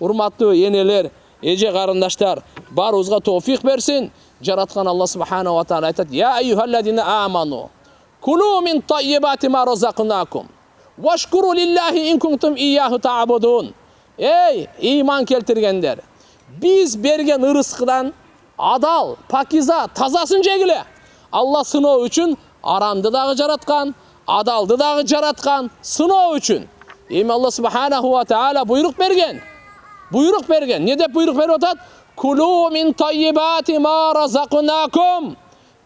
Урматтуу энелер, эже карындаштар, барыбызга товфик берсин. Жараткан Алла субханаху ва тааля айтат: "Я айюхаллазина аману, кулу мин таййибати ма разакнакум, вашкуру лиллахи ин кунтум ияху та'будун." Ey iman keltirgender, biz bergen ырыскыдан adal, pakiza, tazaсын жегиле. Allah сыноо үчүн арамды дагы жараткан, адалды дагы жараткан, сыноо үчүн. Эми Алла субханаху ва тааля буйрук берген. Буйрук берген. Не деп буйрук берип атат? Кулу мин таййибати ма разакнакум.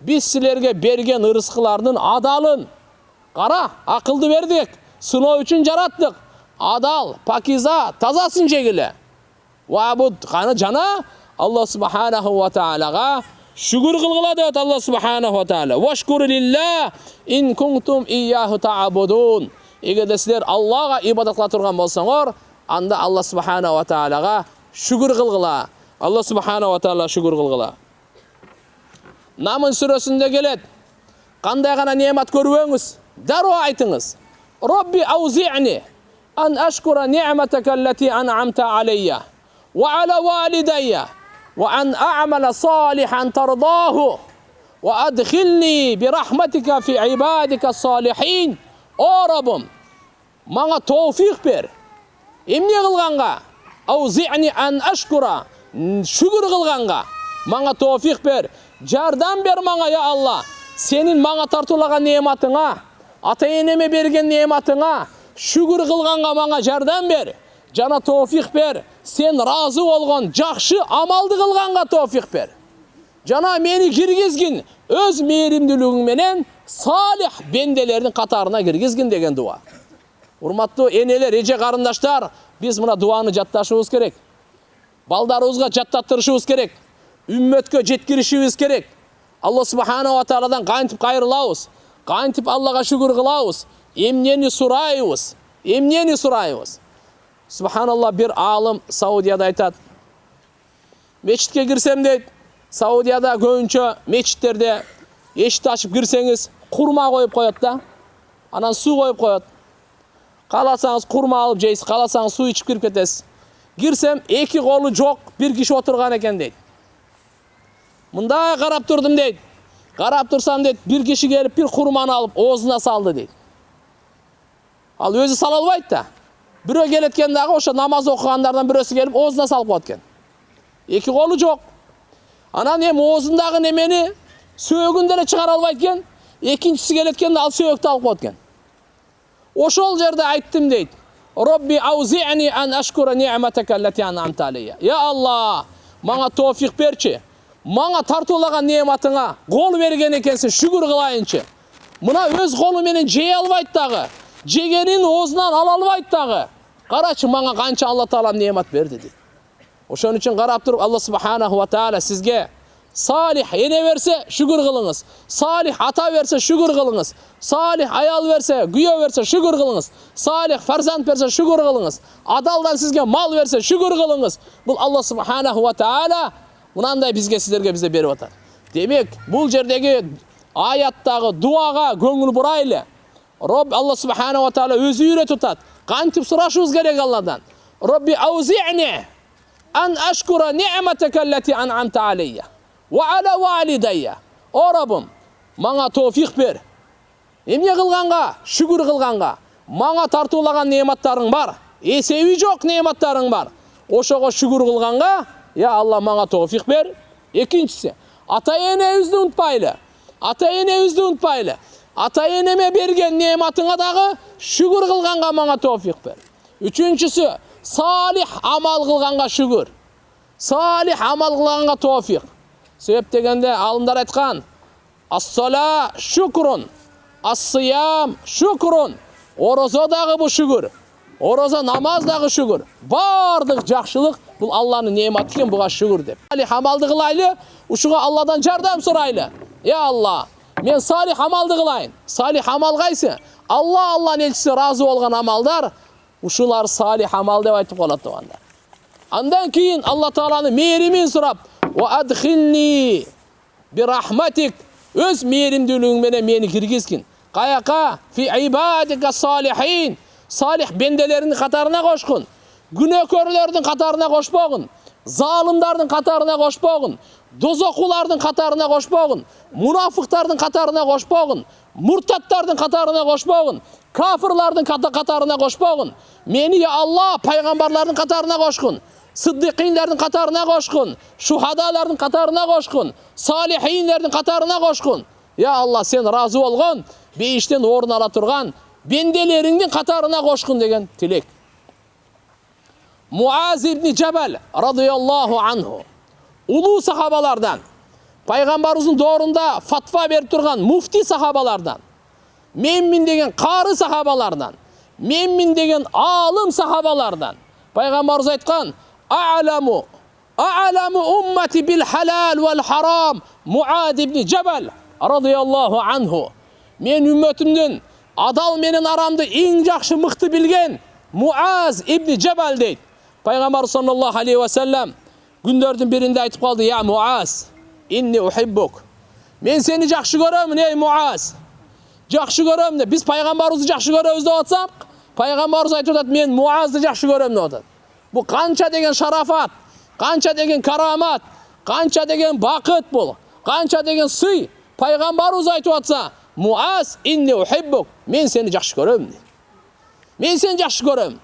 Biz силерге берген ырыскылардын адалын. Кара, акылды бердик. Сыноо үчүн жараттык. Adal, pakiza, tazaсын жегиле. Вабуд, каны жана Алла субханаху ва таалага шүгүр кылгыла деп Алла субханаху ва тааля. Вашкуру лиллах ин кунтум ияху та'будун. Эгерде силер Аллага ибадат кыла турган болсоңор, анда Алла субханаху ва таалага шүгүр кылгыла. Алла субханаху ва таала шүгүр кылгыла. Намын сүрөсүндө келет. Кандай гана немат көрбөңүз, дароо айтыңыз. Робби аузи'ни أن أشكر نعمتك التي أنعمت علي وعلى والدي وأن أعمل صالحا ترضاه وأدخلني برحمتك في عبادك الصالحين. O Rabbim, bana tevfik ver. Emne kılganга? Auzi'ni an ashkura. Şükür kılganga. Bana tevfik ver. Jardam ber bana ya Allah. Senin bana tartulagan nimetina, ata-eneme bergen nimetina şükür kılganга bana jardam ber. Jana tevfik ber. Sen razı bolgon jakşı amaldı kılganga tevfik ber. Jana meni kirgizgin öz mehrimdүүлүгүң менен salih bendelerinin katarına girgizgin degen dua. Urmattуу eneler, eje karındaşlar, biz mına duanı jattaşыбыз керек. Baldarыбызга jattattırышыбыз керек. Ümmetke jetkirişибиz керек. Allah subhanahu wa ta'aladan kayntip kayırılabız. Kayntip Allah'a şükür kılabız. Emneni surayыбыз. Emneni surayыбыз. Subhanallah, bir alım Saudiyada aytat. Meçitke girsem deyt. Saudiyada көбүнчө meçitтерде eşit açıp girseniz kurma koyup koyat da. Anan su koyup koyat. Kalasanız kurma alıp jeysiz, kalasanız su içip kirip ketesiz. Girsem iki kolu jok, bir kişi oturgan eken deyt. Mınday karap durdum deyt. Karap tursam deyt, bir kişi gelip bir kurmanı alıp oğuzuna saldı deyt. Al özü sala albayt da. Biri geletken dağı oşa namaz okuganlardan birisi gelip oğuzuna salıp koyatken. İki kolu jok. Anan hem oğuzundağı nemeni söğündere çıkar albaytken, ikincisi geletken de al söğükte alıp koyatken. Oşol jerde ayttım deyt. Rabbi auzi'ni an ashkura ni'mataka allati an'amta alayya. Ya Allah, bana tevfik berçi. Bana tartulagan nimetina kol bergen ekensin, şükür kılayınçı. Mına öz kolu menen jey albayt dagı. Jegenin oğuzundan al albayt dagı. Karaçı bana kança Allah Taala nimet berdi deyt. Oşon üçün karap turup Allah subhanahu wa ta'ala sizge salih ene verse şükür kılınız. Salih ata verse şükür kılınız. Salih ayal verse, güyo verse şükür kılınız. Salih farzand verse şükür kılınız. Adaldan sizge mal verse şükür kılınız. Bu Allah subhanahu wa ta'ala bunanday bizge sizlerge bize berip atar. Demek bu jerdegi ayatdagı duaga көңүл buraylı. Rob Allah subhanahu wa ta'ala özü үйrөtүp atat. Kantip suraşыбыз керек Allah'dan. Rabbi auzi'ni an ashkura ni'mataka allati an'amta alayya ve ala validayya. O Rabbim, bana tevfik ber. Emne kılganга? Şükür kılganga. Bana tartulagan nimetlerin var. Esebi jok nimetlerin var. Oşoga şükür kılganga, ya Allah bana tevfik ber. İkincisi, ata-enemizni unutmaylı. Ata-enemizni unutmaylı. Ata-eneme bergen nimetina dagı şükür kılganga bana tevfik ber. Üçüncüsü, salih amal kılganga şükür. Salih amal kılganga tevfik. Sebep degende alımlar aytkan. As-sala şükrün. As-siyam şükrün. Oroza dagı bu şükür. Oroza namaz dagı şükür. Bardık jakşılık bu Allah'ın nimeti eken, buga şükür dep. Salih amalды kılaylı, uşuga Allah'dan jardam suraylı. Ya Allah, men salih amalды kılayın. Salih amal kaysı? Allah'ın elçisi razı olgan amaldar, uşular salih amal dep aytıp kalat anda. Andan keyin Allah Taala'nın mehrimin surap, "Ve adkhilni bi rahmatik." Öz mehrimdүүлүгүң менен meni kirgizgin. Kayaka fi ibadika salihin. Salih bendelerinin katarına koşkun. Günökörlөрдүн катарына кошпогун, залымдардын катарына кошпогун, дозокулардын катарына кошпогун, мунафыктардын катарына кошпогун, муртаттардын катарына кошпогун, кафырлардын катарына кошпогун. Мени я Аллах пайгамбарлардын катарына кошкун, сыддыкыйлардын катарына кошкун, шухадалардын катарына кошкун, салихиндердин катарына кошкун. Я Аллах, сен разы болгон, бейиштен орун ала турган бенделериңдин катарына кошкун деген тилек. Муаз ибн Джабал радıyallahu anhu улуу сахабалардан, пайгамбарыбыздын доорунда фатва берип турган муфти сахабалардан, менмин деген кары сахабалардан, менмин деген алым сахабалардан. Пайгамбарыбыз айткан: "А'ламу уммати бил халал вал харам Муаз ибн Джабал радıyallahu anhu." Мен үммөтүмдүн адал менен арамды эң жакшы мыкты билген Муаз ибн Джабал дейт. Пайгамбар саллаллаху алейхи ва саллам күндөрдүн биринде айтып калды: "Я Муаз, инни ухиббук." Мен сени жакшы көрөмүн, ey Муаз. Жакшы көрөм деп. Биз пайгамбарыбызды жакшы көрөбүз деп атсак, пайгамбарыбыз айтып атат: "Мен Муазды жакшы көрөм" деп атат. Бу канча деген шарафат, канча деген карамат, канча деген бакыт бул, канча деген сый. Пайгамбарыбыз айтып атса: "Муаз, инни ухиббук." Мен сени жакшы көрөм. Мен сени жакшы көрөм.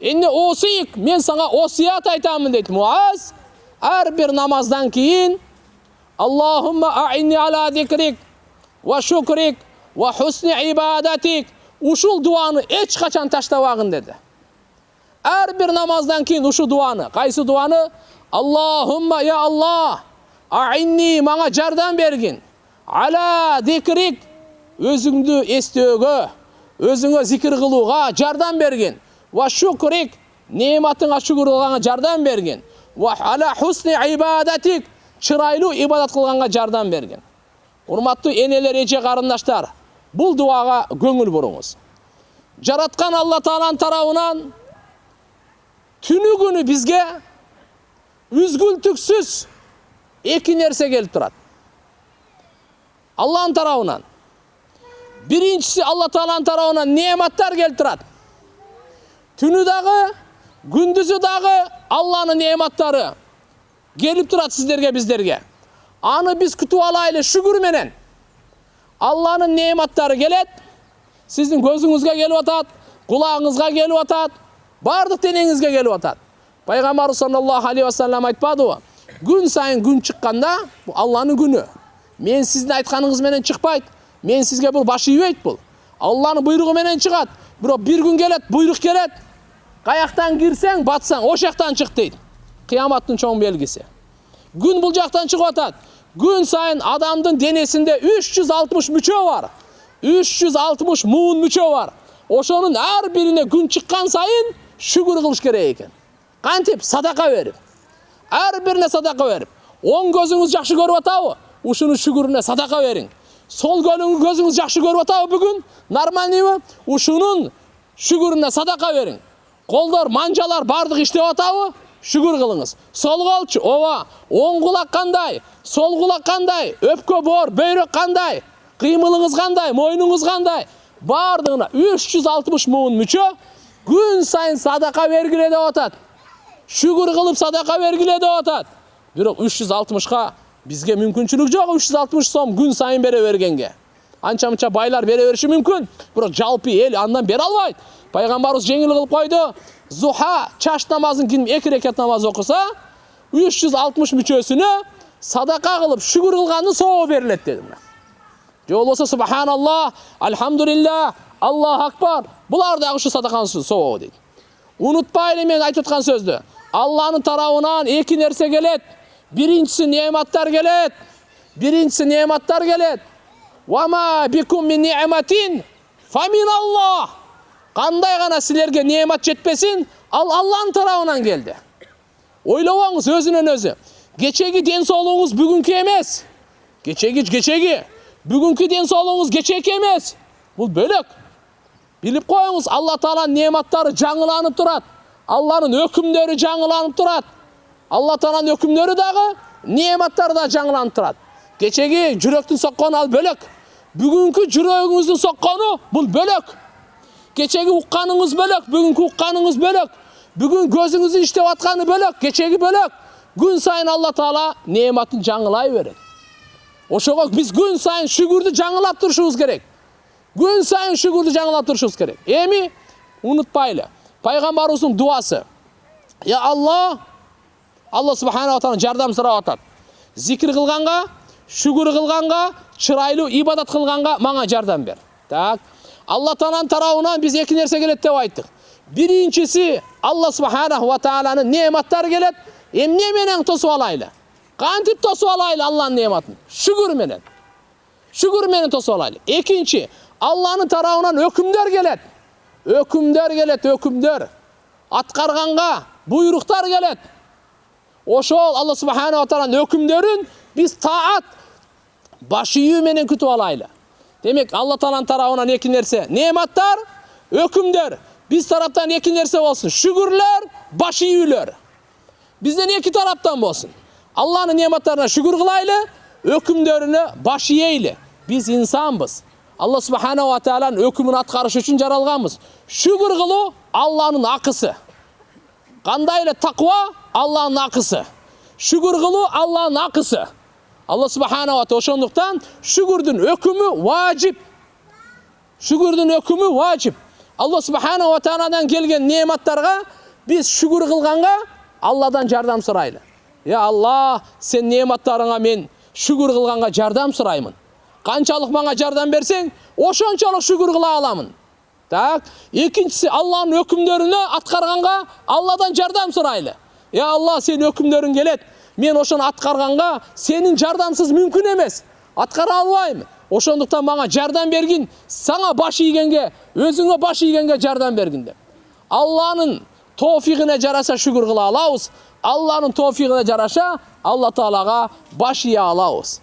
Инни осик, мен сага осият айтамын дейт Муаз. Ар бир намаздан кийин: "Аллахумма а'инни ала зикрик ва шукрик ва хусни ибадатик." Ушул дуаны эч качан таштабагын деди. Ар бир намаздан кийин ушул дуаны, кайсы дуаны? Аллахумма, я Аллах, а'инни, мага жардам бергин. Ала зикрик, өзүңдү эстөөгө, өзүңө зикир кылууга жардам бергин. Ва шукрик, неmatыңа шүгүр кылганга жардам бергин. Ва ала хусни ибадатик, чырайлуу ибадат кылганга жардам бергин. Урматтуу энелер, эже карындаштар, бул дуага көңүл буруңуз. Жараткан Алла Тааланын тарабынан түнү күнү бизге үзгүлтүксүз эки нерсе келип турат. Алланын тарабынан. Биринчиси Алла Тааланын тарабынан неаматтар келип турат. Түнү дагы, күндүзү дагы Алланын неаматтары келип турат сиздерге, биздерге. Аны биз күтүп алайлы шүгүр менен. Алланын неаматтары келет, сиздин көзүңүзгө келип атат, кулагыңызга келип атат, бардык денеңизге келип атат. Пайгамбар саллаллаху алейхи ва саллам айтпадыбы? Күн сайын күн чыкканда, бул Алланын күнү. Мен сиздин айтканыңыз менен чыкпайт. Мен сизге бул баш ийбейт бул. Алланын буйругу менен чыгат. Бирок бир күн келет, буйрук келет. Каяктан кирсең, батсаң, о жактан чык дейт. Кыяматтын чоң белгиси. Күн бул жактан чыгып атат. Күн сайын адамдын денесинде 360 мүчө бар. 360 муун мүчө бар. Ошонун ар бирине күн чыккан сайын шүгүр кылыш керек экен. Кантип? Садака берип. Ар бирине садака берип. Оң көзүңүз жакшы көрүп атабы? Ушунун шүгүрүнө садака бериң. Сол көзүңүз жакшы көрүп атабы бүгүн? Нормальныйбы? Ушунун шүгүрүнө садака бериң. Колдор, манжалар бардык иштеп атабы? Шүгүр кылыңыз. Сол колчу, ооба, оң кулак кандай, сол кулак кандай, өпкө боор, бөйрөк кандай, кыймылыңыз кандай, мойнуңуз кандай, бардыгына 360 муун мүчө күн сайын садака бергиле деп атат. Шүгүр кылып садака бергиле деп атат. Бирок 360га бизге мүмкүнчүлүк жок, 360 сом күн сайын бере бергенге. Анча-мынча байлар бере бериши мүмкүн, бирок жалпы эл андан бере албайт. Пайгамбарыбыз жеңил кылып койду. Зуха, чаш намазын ким 2 рекат намаз окуса, 360 мүчөсүнө садака кылып шүгүр кылгандын сообу берилет деди. Же болбосо субханаллах, альхамдулилlah, Аллаху акбар. Булар дагы ушу садаканын сообу дейт. Унутпайлы мен айтып аткан сөздү. Алланын тарабынан эки нерсе келет. Биринчиси неаматтар келет. Биринчиси неаматтар келет. Ва ма бикум мин ни'матин фа миналлах. Кандай гана силерге неамат жетпесин, ал Алланын тарабынан келди. Ойлобоңуз өзүнөн өзү. Кечеги ден соолугуңуз бүгүнкү эмес. Кечеги. Бүгүнкү ден соолугуңуз кечеки эмес. Бул бөлөк. Билип коюңуз, Алла Тааланын неаматтары жаңыланып турат. Алланын өкүмдөрү жаңыланып турат. Алла Тааланын өкүмдөрү дагы, неаматтары да жаңыланып турат. Кечеги жүрөктүн соккону ал бөлөк. Бүгүнкү жүрөгүңүздүн соккону бул бөлөк. Кечеги укканыңыз бөлөк, бүгүнкү укканыңыз бөлөк. Бүгін көзіңіздің іштеп атқаны бөлек, кечеги бөлек. Күн сайын Алла Таала нематын жаңылай береді. Ошого біз күн сайын шүгүрдү жаңылап турушубуз керек. Күн сайын шүгүрдү жаңылап турушубуз керек. Эми унутпайлы. Пайгамбарыбыздын дуасы. Я Алла Субханала Таала жардам сурап атат. Зикир кылганга, шүгүр кылганга, чырайлуу ибадат кылганга мага жардам бер. Так. Алла Тааланын тарабынан биз эки нерсе келет деп айттык. Биринчиси Алла Субханаху ва Тааланын нематтары келет. Эмне менен тосуп алайлы? Кантип тосуп алайлы Алланын нематын? Шүгүр менен. Шүгүр менен тосуп алайлы. Экинчи, Алланын тарабынан өкүмдөр келет. Өкүмдөр келет, өкүмдөр. Аткарганга буйруктар келет. Ошол Алла Субханаху ва Тааланын өкүмдөрүн биз таат баш ийүү менен күтүп алайлы. Демек, Алла Тааланын тарабынан эки нерсе, нематтар, өкүмдөр. Биз тараптан эки нерсе болсун, шүгүрлөр, баш ийүүлөр. Бизден эки тараптан болсун. Алланын нематтарына шүгүр кылайлы, өкүмдөрүнө баш ийели. Биз инсанбыз. Алла Субханаху ва Тааланын өкүмүн аткарыш үчүн жаралганбыз. Шүгүр кылуу Алланын акысы. Кандай эле таква Алланын акысы. Шүгүр кылуу Алланын акысы. Алла Субханаху ва Таала ошондуктан шүгүрдүн өкүмү важип. Шүгүрдүн өкүмү важип. Алла Субханаху ва Тааладан келген нематтарга биз шүгүр кылганга Алладан жардам сурайлы. Я Алла, сен нематтарыңа мен шүгүр кылганга жардам сураймын. Канчалык мага жардам берсең, ошончолук шүгүр кыла аламын. Так, экинчиси Алланын өкүмдөрүнө аткарганга Алладан жардам сурайлы. Я Алла, сен өкүмдөрүң келет. Мен ошону аткарганга сенин жардамсыз мүмкүн эмес. Аткара албайм. Ошондуктан мага жардам бергин, сага баш ийгенге, өзүңө баш ийгенге жардам бергин деп. Алланын тофигине жараша шүгүр кыла алабыз. Алланын тофигине жараша Алла Таалага баш ие алабыз.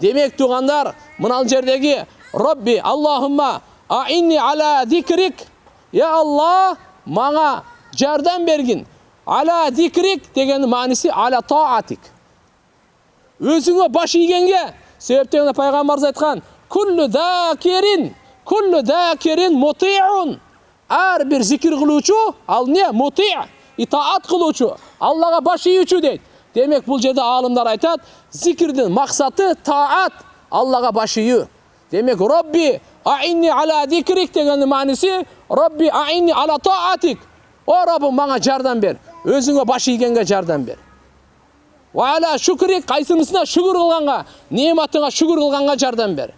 Демек тугандар, мына жердеги Робби Аллахумма аинни ала зикрик. Я Алла, мага жардам бергин. Ала зикрик деген мааниси ала таатик. Өзүңө баш ийгенге, себептен пайгамбарыбыз айткан: "Куллу закирин мутиун." Ар бир зикир кылуучу, ал не? Мути, итаат кылуучу, Аллага баш ийүүчү дейт. Демек бул жерде алымдар айтат, зикирдин максаты таат, Аллага баш ийүү. Демек Робби аинни ала зикрик деген мааниси Робби аинни ала таатик. О Раббым, мага жардам бер. Өзүңө баш ийгенге жардам бер. Ва ала шүкрик, кайсынысына шүгүр кылганга, нематыңа шүгүр кылганга жардам бер.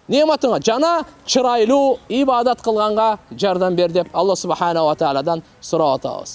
Нематыңа жана чырайлуу ибадат кылганга жардам бер деп Алла Субханаху ва Тааладан сурап атабыз.